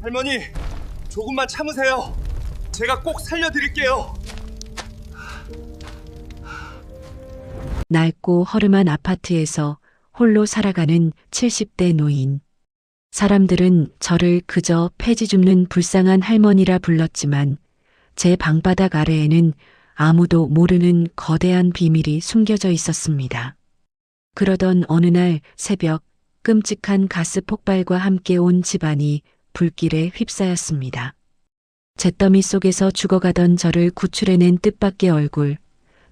할머니, 조금만 참으세요. 제가 꼭 살려드릴게요. 낡고 허름한 아파트에서 홀로 살아가는 70대 노인. 사람들은 저를 그저 폐지 줍는 불쌍한 할머니라 불렀지만 제 방바닥 아래에는 아무도 모르는 거대한 비밀이 숨겨져 있었습니다. 그러던 어느 날 새벽 끔찍한 가스 폭발과 함께 온 집안이 불길에 휩싸였습니다. 잿더미 속에서 죽어가던 저를 구출해낸 뜻밖의 얼굴,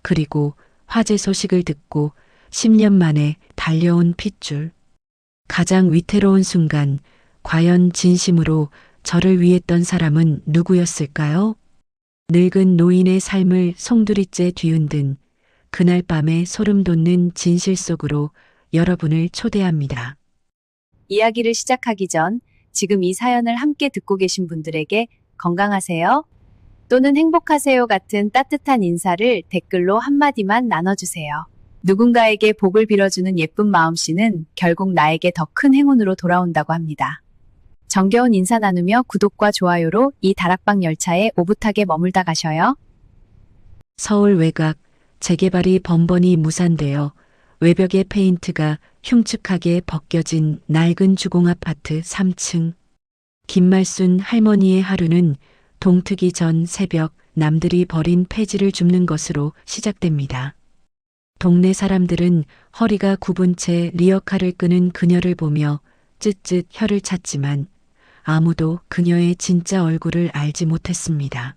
그리고 화재 소식을 듣고 10년 만에 달려온 핏줄. 가장 위태로운 순간, 과연 진심으로 저를 위했던 사람은 누구였을까요? 늙은 노인의 삶을 송두리째 뒤흔든 그날 밤의 소름 돋는 진실 속으로 여러분을 초대합니다. 이야기를 시작하기 전 지금 이 사연을 함께 듣고 계신 분들에게 건강하세요 또는 행복하세요 같은 따뜻한 인사를 댓글로 한마디만 나눠주세요. 누군가에게 복을 빌어주는 예쁜 마음씨는 결국 나에게 더 큰 행운으로 돌아온다고 합니다. 정겨운 인사 나누며 구독과 좋아요로 이 다락방 열차에 오붓하게 머물다 가셔요. 서울 외곽, 재개발이 번번이 무산되어 외벽의 페인트가 흉측하게 벗겨진 낡은 주공아파트 3층. 김말순 할머니의 하루는 동트기 전 새벽 남들이 버린 폐지를 줍는 것으로 시작됩니다. 동네 사람들은 허리가 굽은 채 리어카를 끄는 그녀를 보며 쯧쯧 혀를 찼지만 아무도 그녀의 진짜 얼굴을 알지 못했습니다.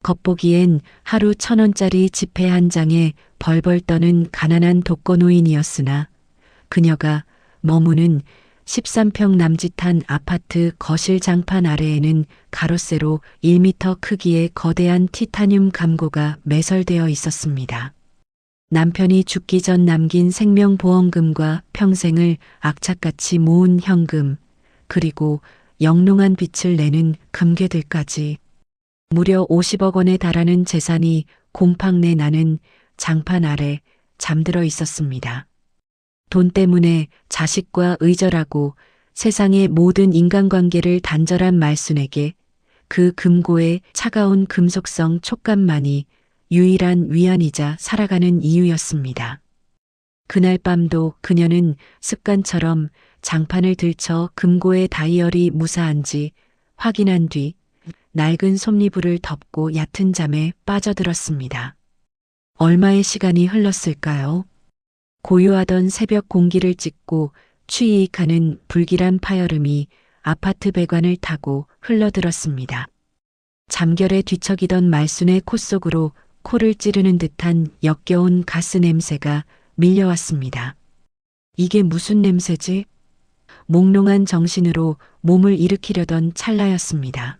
겉보기엔 하루 1,000원짜리 지폐 한 장에 벌벌 떠는 가난한 독거노인이었으나 그녀가 머무는 13평 남짓한 아파트 거실 장판 아래에는 가로세로 1m 크기의 거대한 티타늄 감고가 매설되어 있었습니다. 남편이 죽기 전 남긴 생명보험금과 평생을 악착같이 모은 현금, 그리고 영롱한 빛을 내는 금괴들까지 무려 50억 원에 달하는 재산이 곰팡내 나는 장판 아래 잠들어 있었습니다. 돈 때문에 자식과 의절하고 세상의 모든 인간관계를 단절한 말순에게 그 금고의 차가운 금속성 촉감만이 유일한 위안이자 살아가는 이유였습니다. 그날 밤도 그녀는 습관처럼 장판을 들쳐 금고의 다이얼이 무사한지 확인한 뒤 낡은 솜니부를 덮고 얕은 잠에 빠져들었습니다. 얼마의 시간이 흘렀을까요? 고요하던 새벽 공기를 찢고 취이익하는 불길한 파열음이 아파트 배관을 타고 흘러들었습니다. 잠결에 뒤척이던 말순의 코 속으로 코를 찌르는 듯한 역겨운 가스 냄새가 밀려왔습니다. 이게 무슨 냄새지? 몽롱한 정신으로 몸을 일으키려던 찰나였습니다.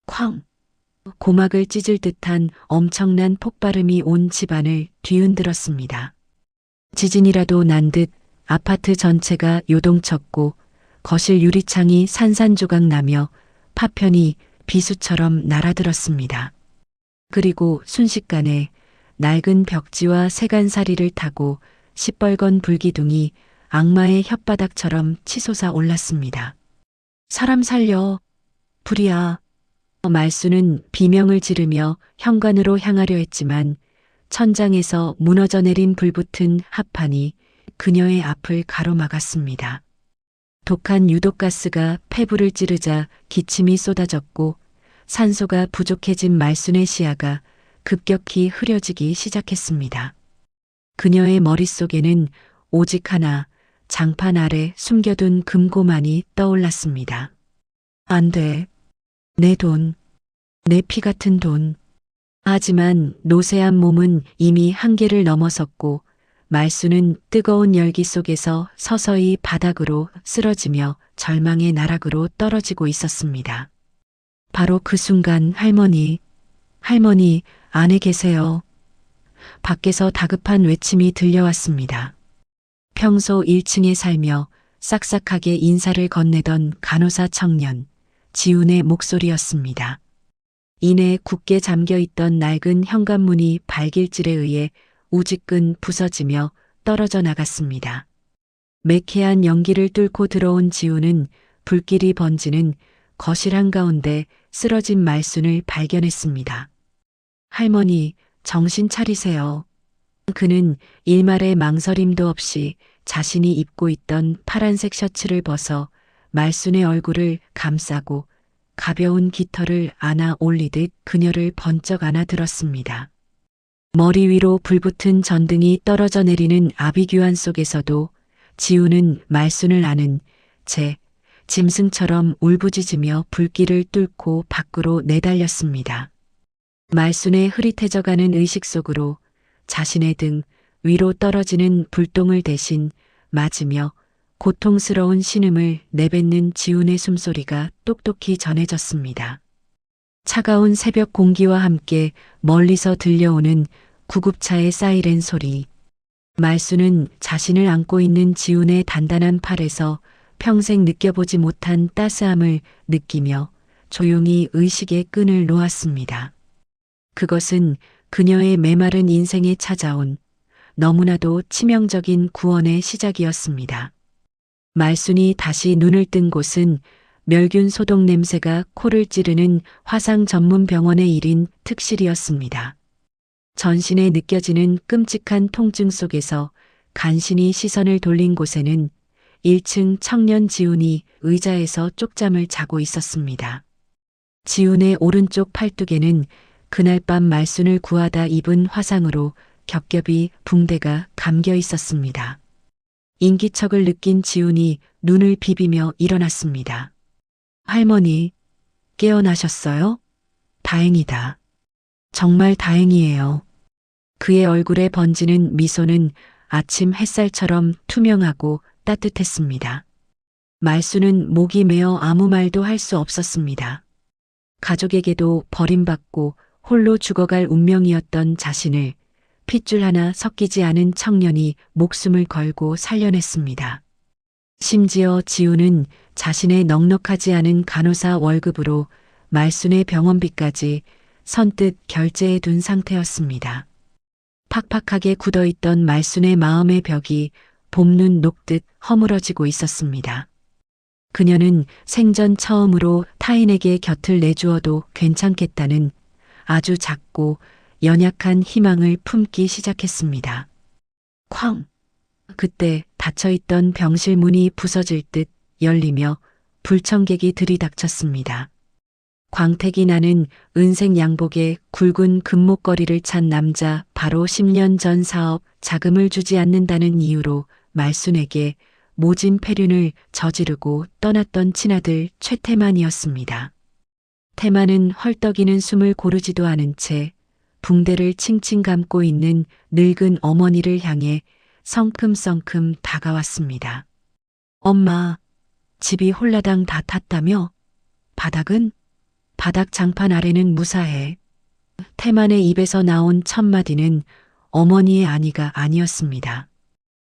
쾅! 고막을 찢을 듯한 엄청난 폭발음이 온 집안을 뒤흔들었습니다. 지진이라도 난 듯 아파트 전체가 요동쳤고 거실 유리창이 산산조각 나며 파편이 비수처럼 날아들었습니다. 그리고 순식간에 낡은 벽지와 세간살이를 타고 시뻘건 불기둥이 악마의 혓바닥처럼 치솟아 올랐습니다. 사람 살려. 불이야. 말수는 비명을 지르며 현관으로 향하려 했지만 천장에서 무너져 내린 불붙은 합판이 그녀의 앞을 가로막았습니다. 독한 유독가스가 폐부를 찌르자 기침이 쏟아졌고 산소가 부족해진 말순의 시야가 급격히 흐려지기 시작했습니다. 그녀의 머릿속에는 오직 하나, 장판 아래 숨겨둔 금고만이 떠올랐습니다. 안 돼. 내 돈. 내 피 같은 돈. 하지만 노쇠한 몸은 이미 한계를 넘어섰고 말수는 뜨거운 열기 속에서 서서히 바닥으로 쓰러지며 절망의 나락으로 떨어지고 있었습니다. 바로 그 순간 할머니 안에 계세요. 밖에서 다급한 외침이 들려왔습니다. 평소 1층에 살며 싹싹하게 인사를 건네던 간호사 청년 지훈의 목소리였습니다. 이내 굳게 잠겨있던 낡은 현관문이 발길질에 의해 우지끈 부서지며 떨어져 나갔습니다. 매캐한 연기를 뚫고 들어온 지훈은 불길이 번지는 거실 한가운데 쓰러진 말순을 발견했습니다. 할머니, 정신 차리세요. 그는 일말의 망설임도 없이 자신이 입고 있던 파란색 셔츠를 벗어 말순의 얼굴을 감싸고 가벼운 깃털을 안아 올리듯 그녀를 번쩍 안아들었습니다. 머리 위로 불붙은 전등이 떨어져 내리는 아비규환 속에서도 지우는 말순을 안은 채 짐승처럼 울부짖으며 불길을 뚫고 밖으로 내달렸습니다. 말순의 흐릿해져가는 의식 속으로 자신의 등 위로 떨어지는 불똥을 대신 맞으며 고통스러운 신음을 내뱉는 지훈의 숨소리가 똑똑히 전해졌습니다. 차가운 새벽 공기와 함께 멀리서 들려오는 구급차의 사이렌 소리. 말순은 자신을 안고 있는 지훈의 단단한 팔에서 평생 느껴보지 못한 따스함을 느끼며 조용히 의식의 끈을 놓았습니다. 그것은 그녀의 메마른 인생에 찾아온 너무나도 치명적인 구원의 시작이었습니다. 말순이 다시 눈을 뜬 곳은 멸균 소독 냄새가 코를 찌르는 화상 전문 병원의 1인 특실이었습니다. 전신에 느껴지는 끔찍한 통증 속에서 간신히 시선을 돌린 곳에는 1층 청년 지훈이 의자에서 쪽잠을 자고 있었습니다. 지훈의 오른쪽 팔뚝에는 그날 밤 말순을 구하다 입은 화상으로 겹겹이 붕대가 감겨 있었습니다. 인기척을 느낀 지훈이 눈을 비비며 일어났습니다. 할머니, 깨어나셨어요? 다행이다. 정말 다행이에요. 그의 얼굴에 번지는 미소는 아침 햇살처럼 투명하고 따뜻했습니다. 말순은 목이 메어 아무 말도 할 수 없었습니다. 가족에게도 버림받고 홀로 죽어갈 운명이었던 자신을 핏줄 하나 섞이지 않은 청년이 목숨을 걸고 살려냈습니다. 심지어 지우는 자신의 넉넉하지 않은 간호사 월급으로 말순의 병원비까지 선뜻 결제해 둔 상태였습니다. 팍팍하게 굳어있던 말순의 마음의 벽이 봄눈 녹듯 허물어지고 있었습니다. 그녀는 생전 처음으로 타인에게 곁을 내주어도 괜찮겠다는 아주 작고 연약한 희망을 품기 시작했습니다. 쾅! 그때 닫혀있던 병실 문이 부서질 듯 열리며 불청객이 들이닥쳤습니다. 광택이 나는 은색 양복에 굵은 금목걸이를 찬 남자, 바로 10년 전 사업 자금을 주지 않는다는 이유로 말순에게 모진 폐륜을 저지르고 떠났던 친아들 최태만이었습니다. 태만은 헐떡이는 숨을 고르지도 않은 채 붕대를 칭칭 감고 있는 늙은 어머니를 향해 성큼성큼 다가왔습니다. 엄마, 집이 홀라당 다 탔다며? 바닥은? 바닥 장판 아래는 무사해. 태만의 입에서 나온 첫마디는 어머니의 아니가 아니었습니다.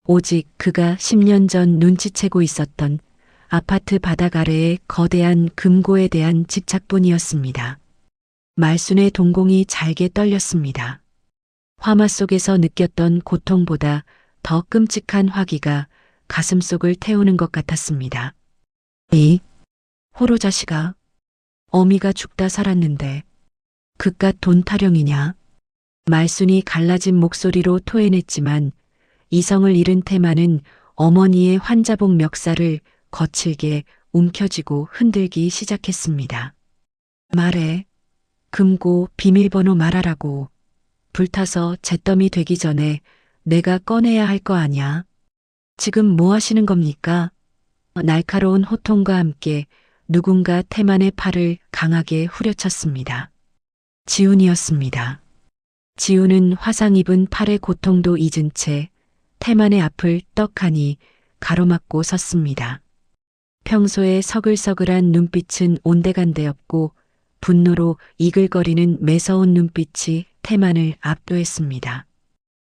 오직 그가 10년 전 눈치채고 있었던 아파트 바닥 아래의 거대한 금고에 대한 집착뿐이었습니다. 말순의 동공이 잘게 떨렸습니다. 화마 속에서 느꼈던 고통보다 더 끔찍한 화기가 가슴속을 태우는 것 같았습니다. 이 호로 자식아, 어미가 죽다 살았는데 그깟 돈 타령이냐? 말순이 갈라진 목소리로 토해냈지만 이성을 잃은 태만은 어머니의 환자복 멱살을 거칠게 움켜쥐고 흔들기 시작했습니다. 말해. 금고 비밀번호 말하라고. 불타서 잿더미 되기 전에 내가 꺼내야 할 거 아냐. 지금 뭐 하시는 겁니까? 날카로운 호통과 함께 누군가 태만의 팔을 강하게 후려쳤습니다. 지훈이었습니다. 지훈은 화상 입은 팔의 고통도 잊은 채 태만의 앞을 떡하니 가로막고 섰습니다. 평소에 서글서글한 눈빛은 온데간데없고 분노로 이글거리는 매서운 눈빛이 태만을 압도했습니다.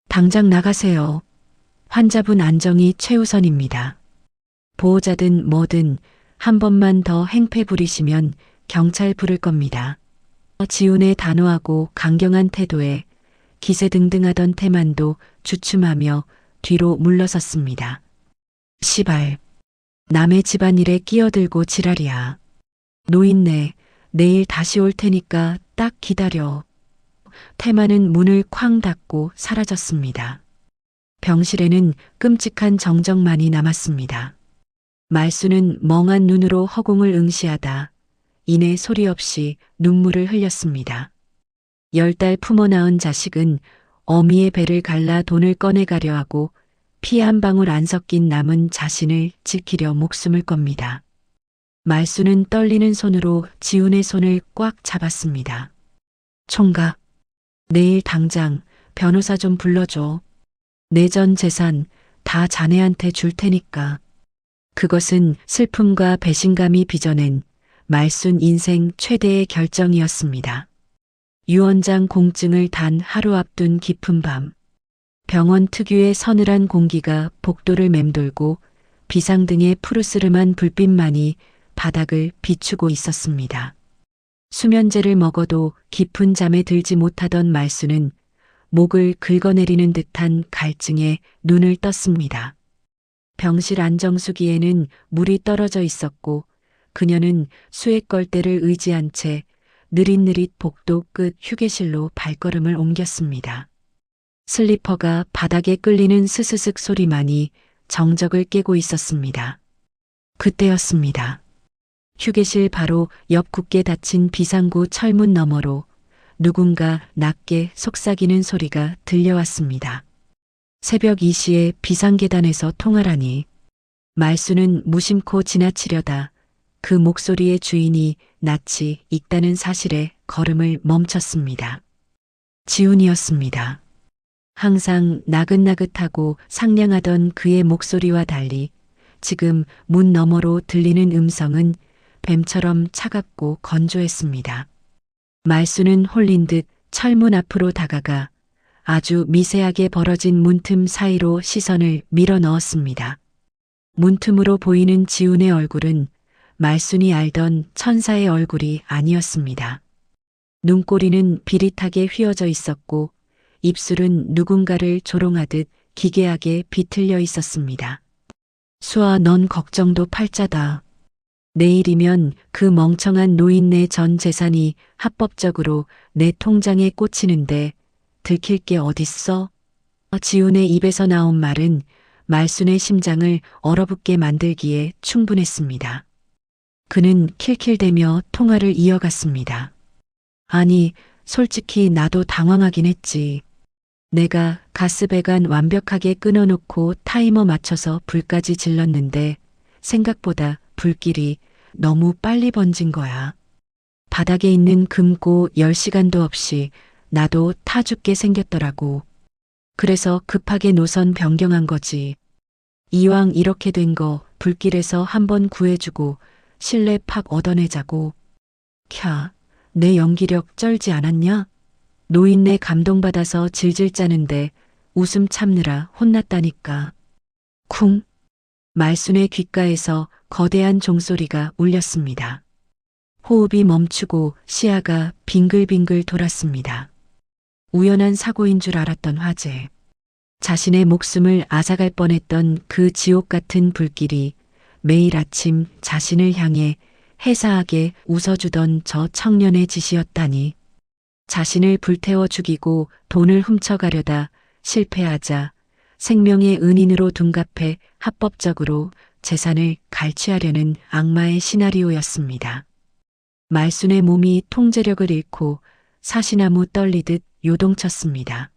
당장 나가세요. 환자분 안정이 최우선입니다. 보호자든 뭐든 한 번만 더 행패 부리시면 경찰 부를 겁니다. 지훈의 단호하고 강경한 태도에 기세등등하던 태만도 주춤하며 뒤로 물러섰습니다. 시발, 남의 집안일에 끼어들고 지랄이야. 노인네, 내일 다시 올 테니까 딱 기다려. 태마는 문을 쾅 닫고 사라졌습니다. 병실에는 끔찍한 정적만이 남았습니다. 말수는 멍한 눈으로 허공을 응시하다 이내 소리 없이 눈물을 흘렸습니다. 10달 품어 낳은 자식은 어미의 배를 갈라 돈을 꺼내가려 하고 피 한 방울 안 섞인 남은 자신을 지키려 목숨을 겁니다. 말수는 떨리는 손으로 지훈의 손을 꽉 잡았습니다. 총각, 내일 당장 변호사 좀 불러줘. 내 전 재산 다 자네한테 줄 테니까. 그것은 슬픔과 배신감이 빚어낸 말순 인생 최대의 결정이었습니다. 유언장 공증을 단 하루 앞둔 깊은 밤. 병원 특유의 서늘한 공기가 복도를 맴돌고 비상등의 푸르스름한 불빛만이 바닥을 비추고 있었습니다. 수면제를 먹어도 깊은 잠에 들지 못하던 말수는 목을 긁어내리는 듯한 갈증에 눈을 떴습니다. 병실 안정수기에는 물이 떨어져 있었고 그녀는 수액 걸대를 의지한 채 느릿느릿 복도 끝 휴게실로 발걸음을 옮겼습니다. 슬리퍼가 바닥에 끌리는 스스슥 소리만이 정적을 깨고 있었습니다. 그때였습니다. 휴게실 바로 옆 굳게 닫힌 비상구 철문 너머로 누군가 낮게 속삭이는 소리가 들려왔습니다. 새벽 2시에 비상계단에서 통화라니. 말수는 무심코 지나치려다 그 목소리의 주인이 낯이 익다는 사실에 걸음을 멈췄습니다. 지훈이었습니다. 항상 나긋나긋하고 상냥하던 그의 목소리와 달리 지금 문 너머로 들리는 음성은 뱀처럼 차갑고 건조했습니다. 말수는 홀린 듯 철문 앞으로 다가가 아주 미세하게 벌어진 문틈 사이로 시선을 밀어 넣었습니다. 문틈으로 보이는 지훈의 얼굴은 말순이 알던 천사의 얼굴이 아니었습니다. 눈꼬리는 비릿하게 휘어져 있었고 입술은 누군가를 조롱하듯 기괴하게 비틀려 있었습니다. 수아, 넌 걱정도 팔자다. 내일이면 그 멍청한 노인네 전 재산이 합법적으로 내 통장에 꽂히는데 들킬 게 어딨어? 지훈의 입에서 나온 말은 말순의 심장을 얼어붙게 만들기에 충분했습니다. 그는 킬킬대며 통화를 이어갔습니다. 아니, 솔직히 나도 당황하긴 했지. 내가 가스배관 완벽하게 끊어놓고 타이머 맞춰서 불까지 질렀는데 생각보다 불길이 너무 빨리 번진 거야. 바닥에 있는 금고 10시간도 없이 나도 타 죽게 생겼더라고. 그래서 급하게 노선 변경한 거지. 이왕 이렇게 된 거 불길에서 한번 구해주고 신뢰 팍 얻어내자고. 캬, 내 연기력 쩔지 않았냐? 노인네 감동받아서 질질 짜는데 웃음 참느라 혼났다니까. 쿵. 말순의 귓가에서 거대한 종소리가 울렸습니다. 호흡이 멈추고 시야가 빙글빙글 돌았습니다. 우연한 사고인 줄 알았던 화재. 자신의 목숨을 앗아갈 뻔했던 그 지옥 같은 불길이 매일 아침 자신을 향해 해사하게 웃어주던 저 청년의 짓이었다니. 자신을 불태워 죽이고 돈을 훔쳐가려다 실패하자 생명의 은인으로 둔갑해 합법적으로 재산을 갈취하려는 악마의 시나리오였습니다. 말순의 몸이 통제력을 잃고 사시나무 떨리듯 요동쳤습니다.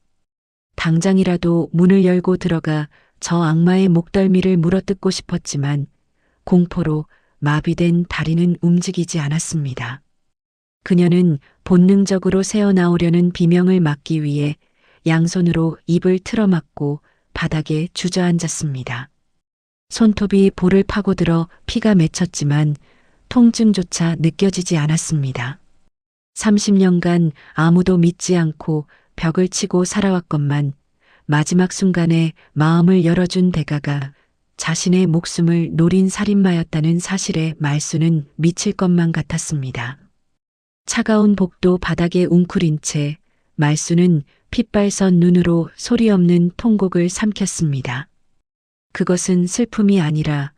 당장이라도 문을 열고 들어가 저 악마의 목덜미를 물어뜯고 싶었지만 공포로 마비된 다리는 움직이지 않았습니다. 그녀는 본능적으로 새어나오려는 비명을 막기 위해 양손으로 입을 틀어막고 바닥에 주저앉았습니다. 손톱이 볼을 파고들어 피가 맺혔지만 통증조차 느껴지지 않았습니다. 30년간 아무도 믿지 않고 벽을 치고 살아왔건만 마지막 순간에 마음을 열어준 대가가 자신의 목숨을 노린 살인마였다는 사실에 말수는 미칠 것만 같았습니다. 차가운 복도 바닥에 웅크린 채 말수는 핏발선 눈으로 소리 없는 통곡을 삼켰습니다. 그것은 슬픔이 아니라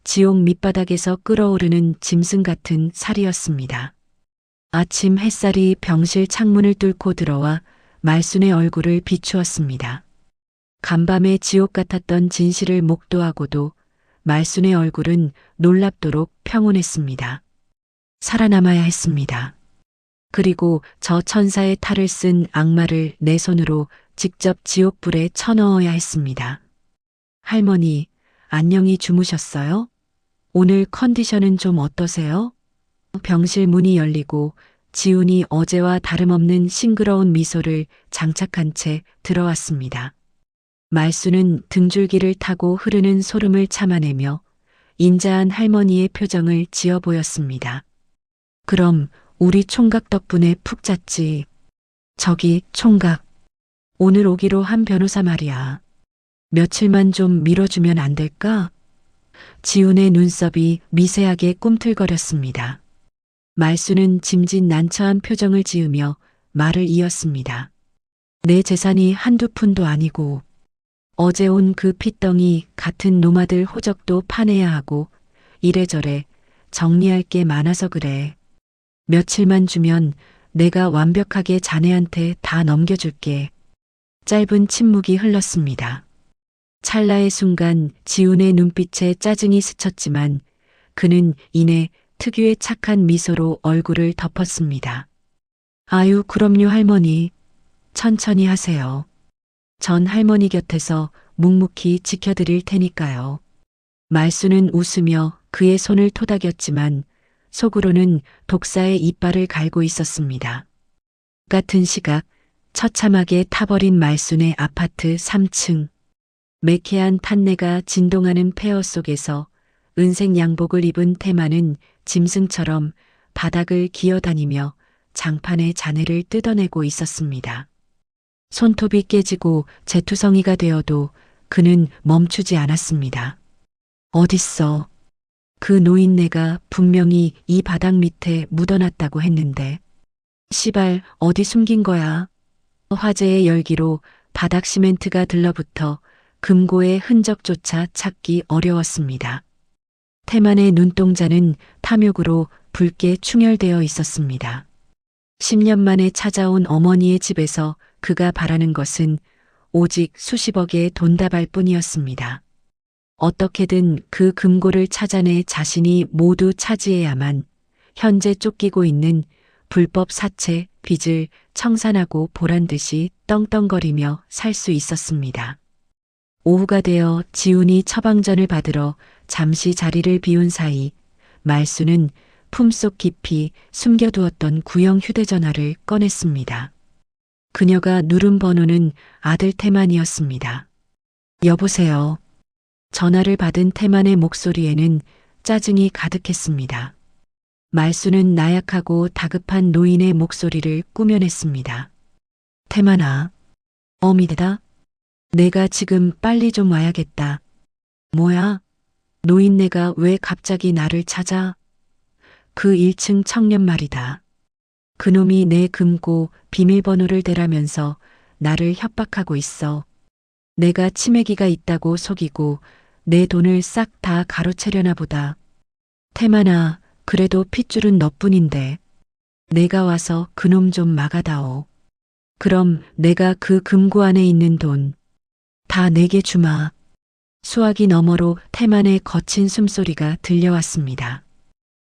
지옥 밑바닥에서 끓어오르는 짐승 같은 살이었습니다. 아침 햇살이 병실 창문을 뚫고 들어와 말순의 얼굴을 비추었습니다. 간밤에 지옥 같았던 진실을 목도하고도 말순의 얼굴은 놀랍도록 평온했습니다. 살아남아야 했습니다. 그리고 저 천사의 탈을 쓴 악마를 내 손으로 직접 지옥불에 쳐넣어야 했습니다. 할머니, 안녕히 주무셨어요? 오늘 컨디션은 좀 어떠세요? 병실 문이 열리고 지훈이 어제와 다름없는 싱그러운 미소를 장착한 채 들어왔습니다. 말수는 등줄기를 타고 흐르는 소름을 참아내며 인자한 할머니의 표정을 지어 보였습니다. 그럼 우리 총각 덕분에 푹 잤지. 저기 총각. 오늘 오기로 한 변호사 말이야. 며칠만 좀 미뤄주면 안 될까? 지훈의 눈썹이 미세하게 꿈틀거렸습니다. 말수는 짐짓난처한 표정을 지으며 말을 이었습니다. 내 재산이 한두 푼도 아니고 어제 온 그 핏덩이 같은 노마들 호적도 파내야 하고 이래저래 정리할 게 많아서 그래. 며칠만 주면 내가 완벽하게 자네한테 다 넘겨줄게. 짧은 침묵이 흘렀습니다. 찰나의 순간 지훈의 눈빛에 짜증이 스쳤지만 그는 이내 특유의 착한 미소로 얼굴을 덮었습니다. 아유, 그럼요 할머니. 천천히 하세요. 전 할머니 곁에서 묵묵히 지켜드릴 테니까요. 말수는 웃으며 그의 손을 토닥였지만 속으로는 독사의 이빨을 갈고 있었습니다. 같은 시각 처참하게 타버린 말순의 아파트 3층. 매캐한 탄내가 진동하는 폐허 속에서 은색 양복을 입은 태마는 짐승처럼 바닥을 기어다니며 장판의 잔해를 뜯어내고 있었습니다. 손톱이 깨지고 재투성이가 되어도 그는 멈추지 않았습니다. 어딨어? 그 노인네가 분명히 이 바닥 밑에 묻어놨다고 했는데. 시발, 어디 숨긴 거야? 화재의 열기로 바닥 시멘트가 들러붙어 금고의 흔적조차 찾기 어려웠습니다. 태만의 눈동자는 탐욕으로 붉게 충혈되어 있었습니다. 10년 만에 찾아온 어머니의 집에서 그가 바라는 것은 오직 수십억의 돈다발 뿐이었습니다. 어떻게든 그 금고를 찾아내 자신이 모두 차지해야만 현재 쫓기고 있는 불법 사채, 빚을 청산하고 보란듯이 떵떵거리며 살 수 있었습니다. 오후가 되어 지훈이 처방전을 받으러 잠시 자리를 비운 사이 말수는 품속 깊이 숨겨두었던 구형 휴대전화를 꺼냈습니다. 그녀가 누른 번호는 아들 태만이었습니다. 여보세요. 전화를 받은 태만의 목소리에는 짜증이 가득했습니다. 말수는 나약하고 다급한 노인의 목소리를 꾸며냈습니다. 태만아. 어미대다. 내가 지금 빨리 좀 와야겠다. 뭐야? 노인네가 왜 갑자기 나를 찾아? 그 1층 청년 말이다. 그놈이 내 금고 비밀번호를 대라면서 나를 협박하고 있어. 내가 치매기가 있다고 속이고 내 돈을 싹 다 가로채려나 보다. 태만아, 그래도 핏줄은 너뿐인데 내가 와서 그놈 좀 막아다오. 그럼 내가 그 금고 안에 있는 돈 다 내게 주마. 수화기 너머로 태만의 거친 숨소리가 들려왔습니다.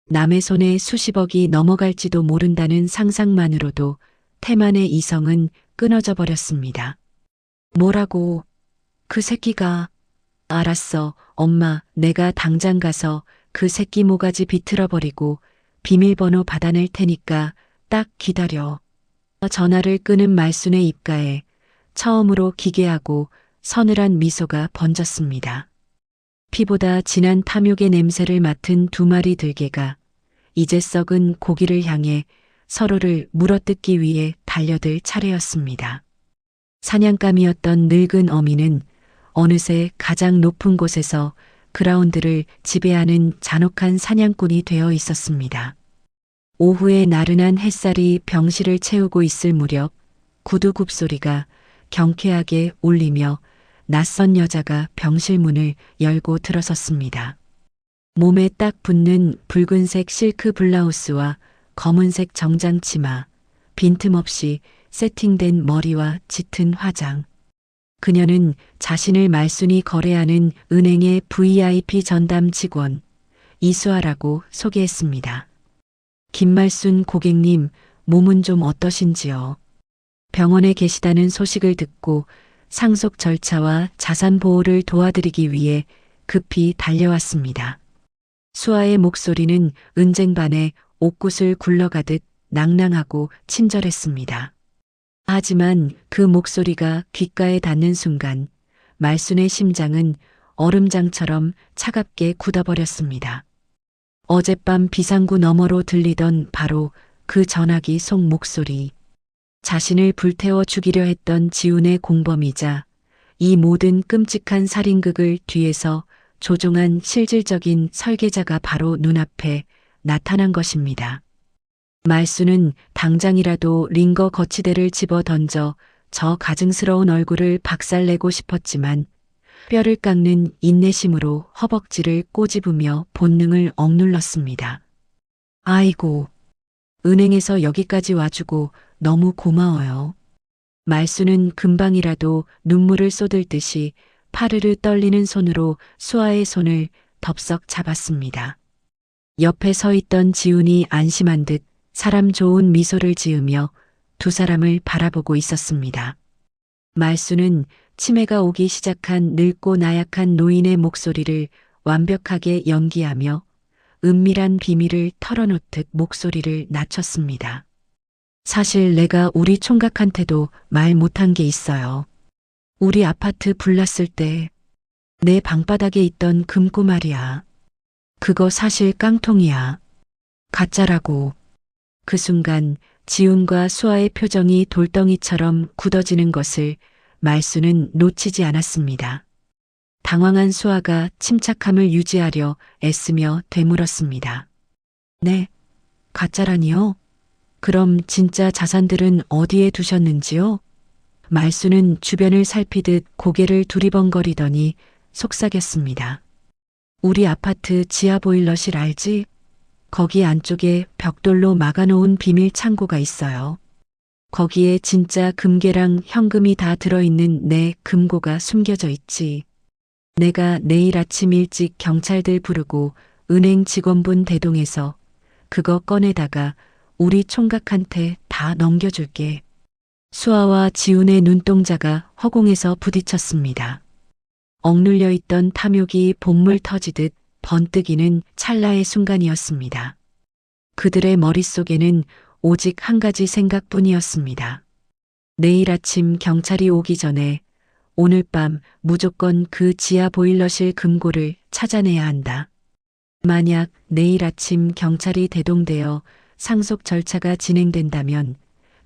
남의 손에 수십억이 넘어갈지도 모른다는 상상만으로도 태만의 이성은 끊어져 버렸습니다. 뭐라고? 그 새끼가. 알았어, 엄마. 내가 당장 가서 그 새끼 모가지 비틀어버리고 비밀번호 받아낼 테니까 딱 기다려. 전화를 끊은 말순의 입가에 처음으로 기괴하고 서늘한 미소가 번졌습니다. 피보다 진한 탐욕의 냄새를 맡은 두 마리 들개가 이제 썩은 고기를 향해 서로를 물어뜯기 위해 달려들 차례였습니다. 사냥감이었던 늙은 어미는 어느새 가장 높은 곳에서 그라운드를 지배하는 잔혹한 사냥꾼이 되어 있었습니다. 오후에 나른한 햇살이 병실을 채우고 있을 무렵 구두굽 소리가 경쾌하게 울리며 낯선 여자가 병실 문을 열고 들어섰습니다. 몸에 딱 붙는 붉은색 실크 블라우스와 검은색 정장 치마, 빈틈없이 세팅된 머리와 짙은 화장. 그녀는 자신을 말순이 거래하는 은행의 VIP 전담 직원 이수아라고 소개했습니다. 김말순 고객님, 몸은 좀 어떠신지요? 병원에 계시다는 소식을 듣고 상속 절차와 자산 보호를 도와드리기 위해 급히 달려왔습니다. 수아의 목소리는 은쟁반에 옥굿을 굴러가듯 낭낭하고 친절했습니다. 하지만 그 목소리가 귓가에 닿는 순간 말순의 심장은 얼음장처럼 차갑게 굳어버렸습니다. 어젯밤 비상구 너머로 들리던 바로 그 전화기 속 목소리. 자신을 불태워 죽이려 했던 지훈의 공범이자 이 모든 끔찍한 살인극을 뒤에서 조종한 실질적인 설계자가 바로 눈앞에 나타난 것입니다. 말순은 당장이라도 링거 거치대를 집어 던져 저 가증스러운 얼굴을 박살내고 싶었지만 뼈를 깎는 인내심으로 허벅지를 꼬집으며 본능을 억눌렀습니다. 아이고, 은행에서 여기까지 와주고 너무 고마워요. 말순은 금방이라도 눈물을 쏟을 듯이 파르르 떨리는 손으로 수아의 손을 덥석 잡았습니다. 옆에 서 있던 지훈이 안심한 듯 사람 좋은 미소를 지으며 두 사람을 바라보고 있었습니다. 말순은 치매가 오기 시작한 늙고 나약한 노인의 목소리를 완벽하게 연기하며 은밀한 비밀을 털어놓듯 목소리를 낮췄습니다. 사실 내가 우리 총각한테도 말 못한 게 있어요. 우리 아파트 불났을 때 내 방바닥에 있던 금고 말이야. 그거 사실 깡통이야. 가짜라고. 그 순간 지훈과 수아의 표정이 돌덩이처럼 굳어지는 것을 말순은 놓치지 않았습니다. 당황한 수아가 침착함을 유지하려 애쓰며 되물었습니다. 네, 가짜라니요? 그럼 진짜 자산들은 어디에 두셨는지요? 말순은 주변을 살피듯 고개를 두리번거리더니 속삭였습니다. 우리 아파트 지하 보일러실 알지? 거기 안쪽에 벽돌로 막아놓은 비밀 창고가 있어요. 거기에 진짜 금괴랑 현금이 다 들어있는 내 금고가 숨겨져 있지. 내가 내일 아침 일찍 경찰들 부르고 은행 직원분 대동해서 그거 꺼내다가 우리 총각한테 다 넘겨줄게. 수아와 지훈의 눈동자가 허공에서 부딪혔습니다. 억눌려 있던 탐욕이 본물 터지듯 번뜩이는 찰나의 순간이었습니다. 그들의 머릿속에는 오직 한 가지 생각뿐이었습니다. 내일 아침 경찰이 오기 전에 오늘 밤 무조건 그 지하 보일러실 금고를 찾아내야 한다. 만약 내일 아침 경찰이 대동되어 상속 절차가 진행된다면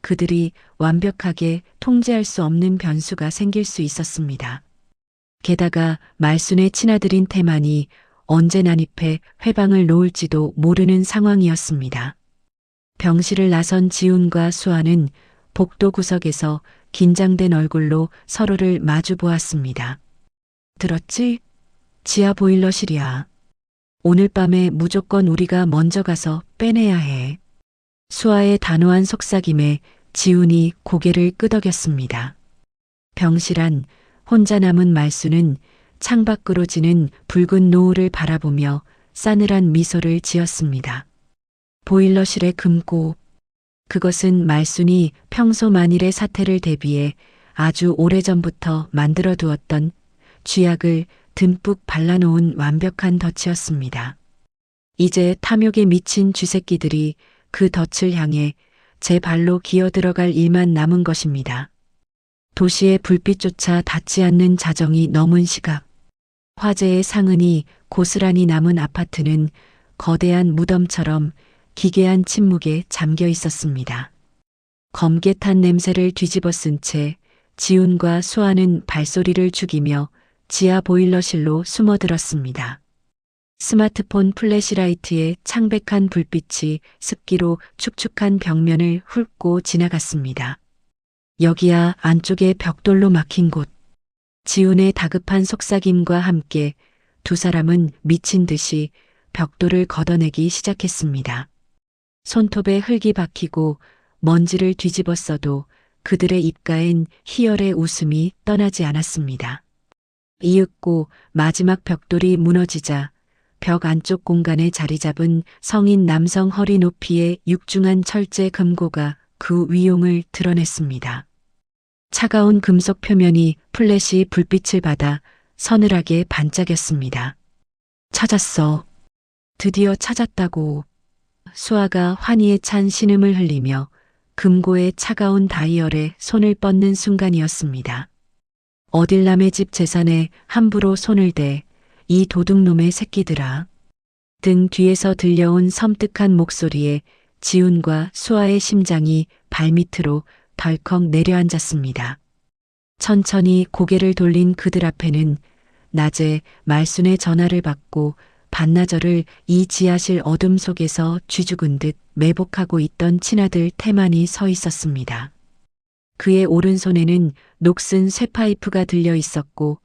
그들이 완벽하게 통제할 수 없는 변수가 생길 수 있었습니다. 게다가 말순의 친아들인 태만이 언제 난입해 회방을 놓을지도 모르는 상황이었습니다. 병실을 나선 지훈과 수아는 복도 구석에서 긴장된 얼굴로 서로를 마주 보았습니다. 들었지? 지하 보일러실이야. 오늘 밤에 무조건 우리가 먼저 가서 빼내야 해. 수아의 단호한 속삭임에 지훈이 고개를 끄덕였습니다. 병실 안 혼자 남은 말순은 창밖으로 지는 붉은 노을을 바라보며 싸늘한 미소를 지었습니다. 보일러실의 금고. 그것은 말순이 평소 만일의 사태를 대비해 아주 오래전부터 만들어 두었던 쥐약을 듬뿍 발라놓은 완벽한 덫이었습니다. 이제 탐욕에 미친 쥐새끼들이 그 덫을 향해 제 발로 기어들어갈 일만 남은 것입니다. 도시의 불빛조차 닿지 않는 자정이 넘은 시각. 화재의 상흔이 고스란히 남은 아파트는 거대한 무덤처럼 기괴한 침묵에 잠겨 있었습니다. 검게 탄 냄새를 뒤집어 쓴 채 지훈과 수아는 발소리를 죽이며 지하 보일러실로 숨어들었습니다. 스마트폰 플래시라이트의 창백한 불빛이 습기로 축축한 벽면을 훑고 지나갔습니다. 여기야, 안쪽에 벽돌로 막힌 곳. 지훈의 다급한 속삭임과 함께 두 사람은 미친 듯이 벽돌을 걷어내기 시작했습니다. 손톱에 흙이 박히고 먼지를 뒤집었어도 그들의 입가엔 희열의 웃음이 떠나지 않았습니다. 이윽고 마지막 벽돌이 무너지자 벽 안쪽 공간에 자리 잡은 성인 남성 허리 높이의 육중한 철제 금고가 그 위용을 드러냈습니다. 차가운 금속 표면이 플래시 불빛을 받아 서늘하게 반짝였습니다. 찾았어. 드디어 찾았다고. 수아가 환희에 찬 신음을 흘리며 금고의 차가운 다이얼에 손을 뻗는 순간이었습니다. 어딜 남의 집 재산에 함부로 손을 대, 이 도둑놈의 새끼들아. 등 뒤에서 들려온 섬뜩한 목소리에 지훈과 수아의 심장이 발밑으로 덜컥 내려앉았습니다. 천천히 고개를 돌린 그들 앞에는 낮에 말순의 전화를 받고 반나절을 이 지하실 어둠 속에서 쥐죽은 듯 매복하고 있던 친아들 태만이 서 있었습니다. 그의 오른손에는 녹슨 쇠파이프가 들려 있었고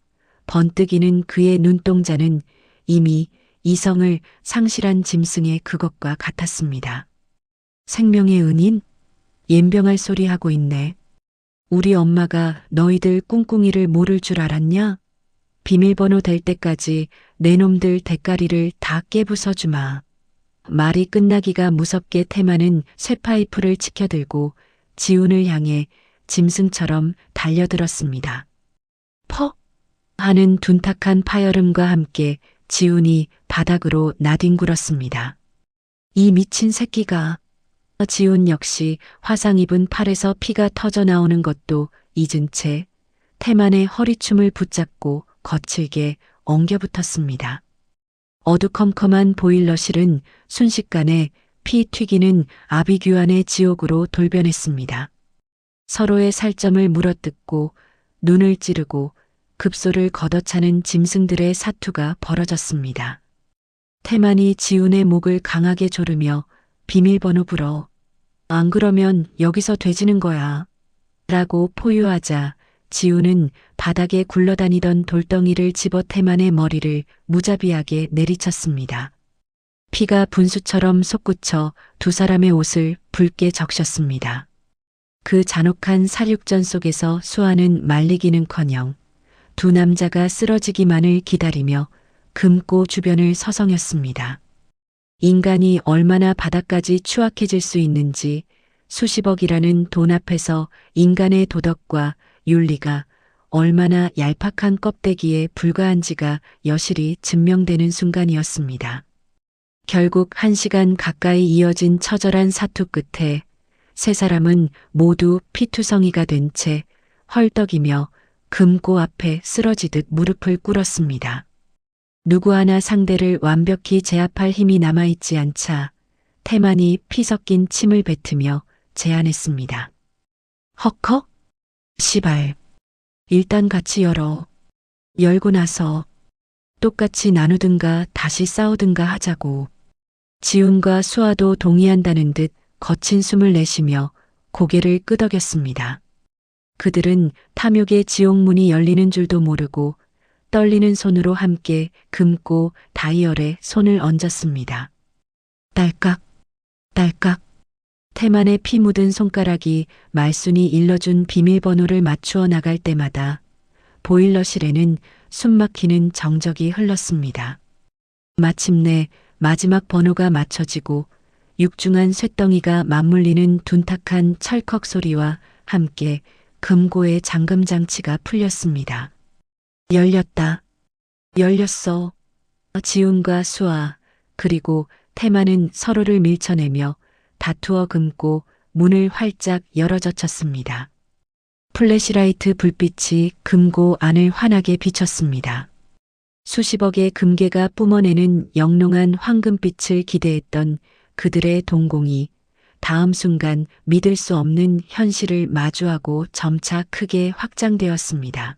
번뜩이는 그의 눈동자는 이미 이성을 상실한 짐승의 그것과 같았습니다. 생명의 은인? 옌병할 소리 하고 있네. 우리 엄마가 너희들 꿍꿍이를 모를 줄 알았냐? 비밀번호 될 때까지 내 놈들 대가리를 다 깨부숴주마. 말이 끝나기가 무섭게 태만은 쇠파이프를 치켜들고 지훈을 향해 짐승처럼 달려들었습니다. 퍽! 하는 둔탁한 파열음과 함께 지훈이 바닥으로 나뒹굴었습니다. 이 미친 새끼가. 지훈 역시 화상 입은 팔에서 피가 터져 나오는 것도 잊은 채 태만의 허리춤을 붙잡고 거칠게 엉겨붙었습니다. 어두컴컴한 보일러실은 순식간에 피 튀기는 아비규환의 지옥으로 돌변했습니다. 서로의 살점을 물어뜯고 눈을 찌르고 급소를 걷어차는 짐승들의 사투가 벌어졌습니다. 태만이 지훈의 목을 강하게 조르며 비밀번호 불어. 안 그러면 여기서 돼지는 거야. 라고 포효하자 지훈은 바닥에 굴러다니던 돌덩이를 집어 태만의 머리를 무자비하게 내리쳤습니다. 피가 분수처럼 솟구쳐 두 사람의 옷을 붉게 적셨습니다. 그 잔혹한 살육전 속에서 수아는 말리기는커녕 두 남자가 쓰러지기만을 기다리며 금고 주변을 서성였습니다. 인간이 얼마나 바닥까지 추악해질 수 있는지 수십억이라는 돈 앞에서 인간의 도덕과 윤리가 얼마나 얄팍한 껍데기에 불과한지가 여실히 증명되는 순간이었습니다. 결국 1시간 가까이 이어진 처절한 사투 끝에 세 사람은 모두 피투성이가 된 채 헐떡이며 금고 앞에 쓰러지듯 무릎을 꿇었습니다. 누구 하나 상대를 완벽히 제압할 힘이 남아있지 않자 태만이 피 섞인 침을 뱉으며 제안했습니다. 헉헉? 시발. 일단 같이 열어. 열고 나서 똑같이 나누든가 다시 싸우든가 하자고. 지훈과 수아도 동의한다는 듯 거친 숨을 내쉬며 고개를 끄덕였습니다. 그들은 탐욕의 지옥문이 열리는 줄도 모르고 떨리는 손으로 함께 금고 다이얼에 손을 얹었습니다. 딸깍, 딸깍. 태만의 피 묻은 손가락이 말순이 일러준 비밀번호를 맞추어 나갈 때마다 보일러실에는 숨막히는 정적이 흘렀습니다. 마침내 마지막 번호가 맞춰지고 육중한 쇳덩이가 맞물리는 둔탁한 철컥 소리와 함께 금고의 잠금장치가 풀렸습니다. 열렸다. 열렸어. 지훈과 수아 그리고 태만은 서로를 밀쳐내며 다투어 금고 문을 활짝 열어젖혔습니다. 플래시라이트 불빛이 금고 안을 환하게 비쳤습니다. 수십억의 금괴가 뿜어내는 영롱한 황금빛을 기대했던 그들의 동공이 다음 순간 믿을 수 없는 현실을 마주하고 점차 크게 확장되었습니다.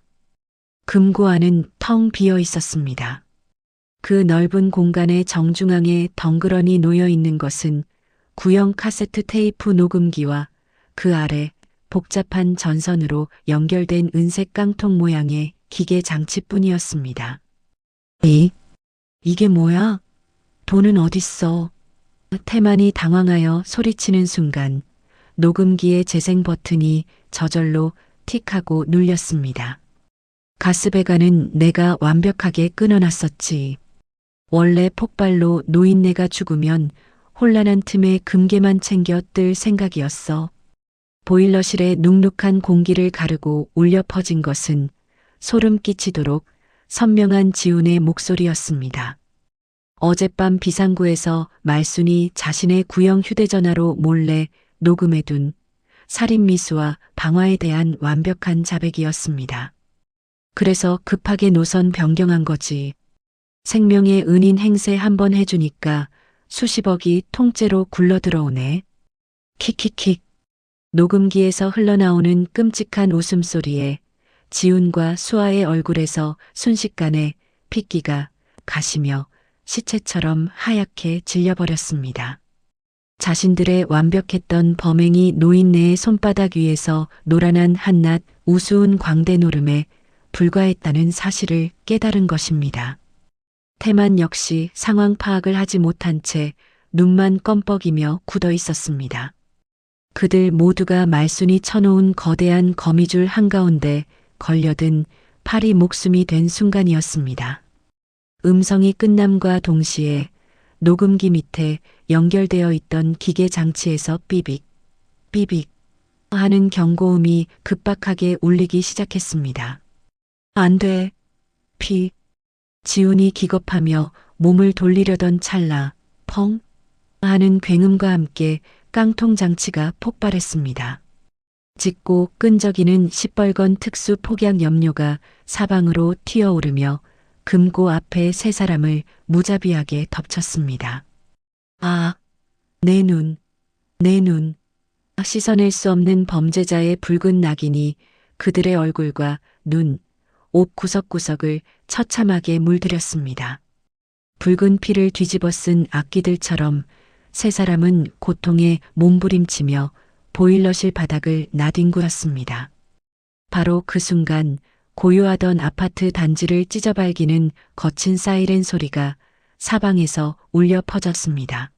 금고 안은 텅 비어 있었습니다. 그 넓은 공간의 정중앙에 덩그러니 놓여 있는 것은 구형 카세트 테이프 녹음기와 그 아래 복잡한 전선으로 연결된 은색 깡통 모양의 기계 장치뿐이었습니다. 이게 뭐야? 돈은 어딨어? 태만이 당황하여 소리치는 순간 녹음기의 재생 버튼이 저절로 틱하고 눌렸습니다. 가스배관은 내가 완벽하게 끊어놨었지. 원래 폭발로 노인네가 죽으면 혼란한 틈에 금괴만 챙겨 뜰 생각이었어. 보일러실에 눅눅한 공기를 가르고 울려 퍼진 것은 소름 끼치도록 선명한 지훈의 목소리였습니다. 어젯밤 비상구에서 말순이 자신의 구형 휴대전화로 몰래 녹음해둔 살인미수와 방화에 대한 완벽한 자백이었습니다. 그래서 급하게 노선 변경한 거지. 생명의 은인 행세 한번 해주니까 수십억이 통째로 굴러들어오네. 킥킥킥. 녹음기에서 흘러나오는 끔찍한 웃음소리에 지훈과 수아의 얼굴에서 순식간에 핏기가 가시며 시체처럼 하얗게 질려버렸습니다. 자신들의 완벽했던 범행이 노인네의 손바닥 위에서 노란한 한낱 우스운 광대 노름에 불과했다는 사실을 깨달은 것입니다. 태만 역시 상황 파악을 하지 못한 채 눈만 껌뻑이며 굳어 있었습니다. 그들 모두가 말순이 쳐놓은 거대한 거미줄 한가운데 걸려든 팔이 목숨이 된 순간이었습니다. 음성이 끝남과 동시에 녹음기 밑에 연결되어 있던 기계 장치에서 삐빅, 삐빅 하는 경고음이 급박하게 울리기 시작했습니다. 안 돼. 지훈이 기겁하며 몸을 돌리려던 찰나 펑 하는 굉음과 함께 깡통 장치가 폭발했습니다. 짙고 끈적이는 시뻘건 특수 폭약 염료가 사방으로 튀어오르며 금고 앞에 세 사람을 무자비하게 덮쳤습니다. 아, 내 눈, 내 눈. 씻어낼 수 없는 범죄자의 붉은 낙인이 그들의 얼굴과 눈, 옷 구석구석을 처참하게 물들였습니다. 붉은 피를 뒤집어 쓴 악기들처럼 세 사람은 고통에 몸부림치며 보일러실 바닥을 나뒹굴었습니다. 바로 그 순간 고요하던 아파트 단지를 찢어발기는 거친 사이렌 소리가 사방에서 울려 퍼졌습니다.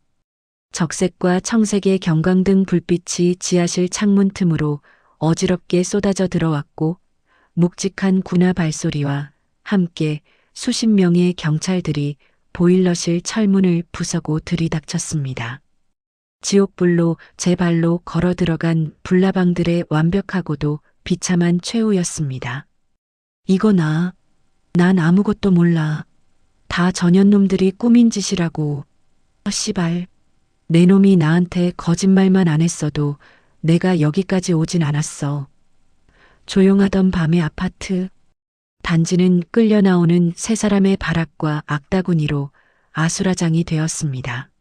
적색과 청색의 경광등 불빛이 지하실 창문 틈으로 어지럽게 쏟아져 들어왔고 묵직한 군화 발소리와 함께 수십 명의 경찰들이 보일러실 철문을 부서고 들이닥쳤습니다. 지옥불로 제 발로 걸어 들어간 불나방들의 완벽하고도 비참한 최후였습니다. 이거 난 아무것도 몰라. 다 전현놈들이 꾸민 짓이라고. 씨발. 내 놈이 나한테 거짓말만 안 했어도 내가 여기까지 오진 않았어. 조용하던 밤의 아파트. 단지는 끌려 나오는 세 사람의 발악과 악다구니로 아수라장이 되었습니다.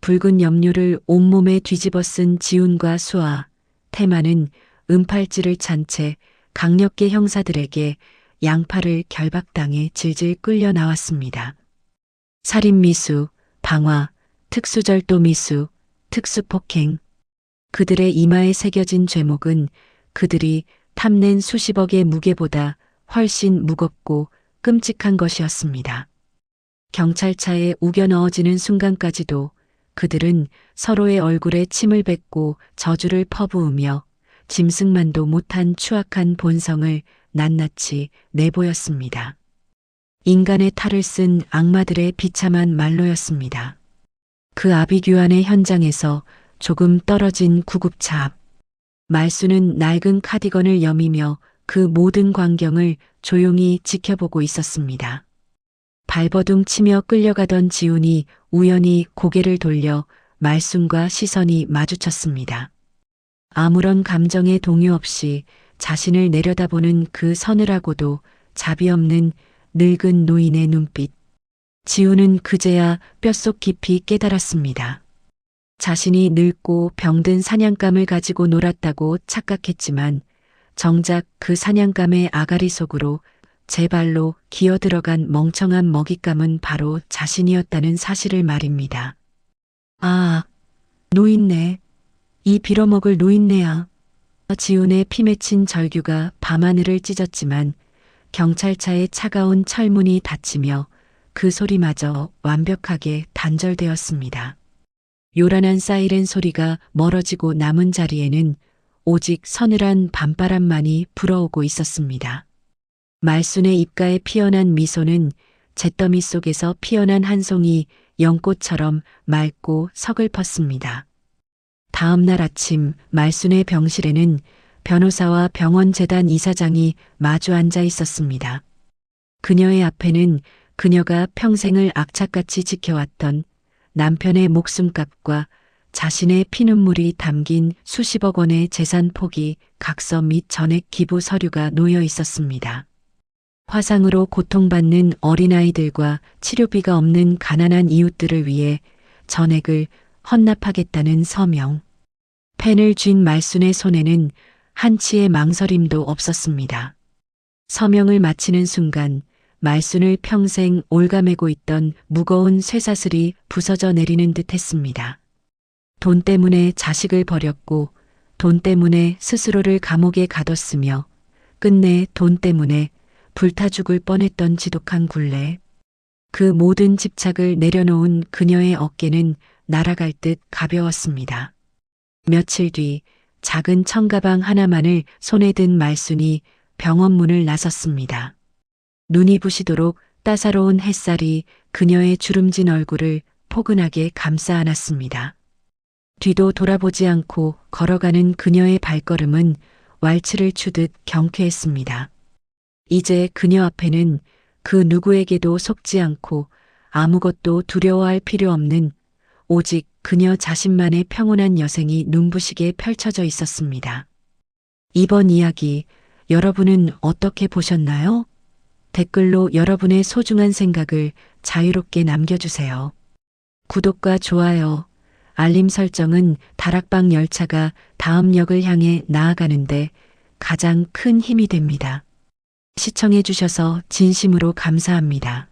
붉은 염료를 온몸에 뒤집어 쓴 지훈과 수아, 태만은 은팔찌를 찬 채 강력계 형사들에게 양팔을 결박당해 질질 끌려 나왔습니다. 살인미수, 방화, 특수절도미수, 특수폭행. 그들의 이마에 새겨진 죄목은 그들이 탐낸 수십억의 무게보다 훨씬 무겁고 끔찍한 것이었습니다. 경찰차에 우겨 넣어지는 순간까지도 그들은 서로의 얼굴에 침을 뱉고 저주를 퍼부으며 짐승만도 못한 추악한 본성을 낱낱이 내보였습니다. 인간의 탈을 쓴 악마들의 비참한 말로였습니다. 그 아비규환의 현장에서 조금 떨어진 구급차 앞. 말수는 낡은 카디건을 여미며 그 모든 광경을 조용히 지켜보고 있었습니다. 발버둥 치며 끌려가던 지훈이 우연히 고개를 돌려 말순과 시선이 마주쳤습니다. 아무런 감정의 동요 없이 자신을 내려다보는 그 서늘하고도 자비 없는 늙은 노인의 눈빛. 지훈은 그제야 뼛속 깊이 깨달았습니다. 자신이 늙고 병든 사냥감을 가지고 놀았다고 착각했지만 정작 그 사냥감의 아가리 속으로 제 발로 기어들어간 멍청한 먹잇감은 바로 자신이었다는 사실을 말입니다. 아, 노인네. 이 빌어먹을 노인네야. 지훈의 피 맺힌 절규가 밤하늘을 찢었지만 경찰차의 차가운 철문이 닫히며 그 소리마저 완벽하게 단절되었습니다. 요란한 사이렌 소리가 멀어지고 남은 자리에는 오직 서늘한 밤바람만이 불어오고 있었습니다. 말순의 입가에 피어난 미소는 잿더미 속에서 피어난 한 송이 연꽃처럼 맑고 서글펐습니다. 다음 날 아침 말순의 병실에는 변호사와 병원재단 이사장이 마주 앉아 있었습니다. 그녀의 앞에는 그녀가 평생을 악착같이 지켜왔던 남편의 목숨값과 자신의 피눈물이 담긴 수십억 원의 재산 포기 각서 및 전액 기부 서류가 놓여 있었습니다. 화상으로 고통받는 어린아이들과 치료비가 없는 가난한 이웃들을 위해 전액을 헌납하겠다는 서명. 펜을 쥔 말순의 손에는 한치의 망설임도 없었습니다. 서명을 마치는 순간 말순을 평생 올가매고 있던 무거운 쇠사슬이 부서져 내리는 듯 했습니다. 돈 때문에 자식을 버렸고 돈 때문에 스스로를 감옥에 가뒀으며 끝내 돈 때문에 불타 죽을 뻔했던 지독한 굴레. 그 모든 집착을 내려놓은 그녀의 어깨는 날아갈 듯 가벼웠습니다. 며칠 뒤 작은 청가방 하나만을 손에 든 말순이 병원 문을 나섰습니다. 눈이 부시도록 따사로운 햇살이 그녀의 주름진 얼굴을 포근하게 감싸 안았습니다. 뒤도 돌아보지 않고 걸어가는 그녀의 발걸음은 왈츠를 추듯 경쾌했습니다. 이제 그녀 앞에는 그 누구에게도 속지 않고 아무것도 두려워할 필요 없는 오직 그녀 자신만의 평온한 여생이 눈부시게 펼쳐져 있었습니다. 이번 이야기 여러분은 어떻게 보셨나요? 댓글로 여러분의 소중한 생각을 자유롭게 남겨주세요. 구독과 좋아요, 알림 설정은 다락방 열차가 다음 역을 향해 나아가는데 가장 큰 힘이 됩니다. 시청해 주셔서 진심으로 감사합니다.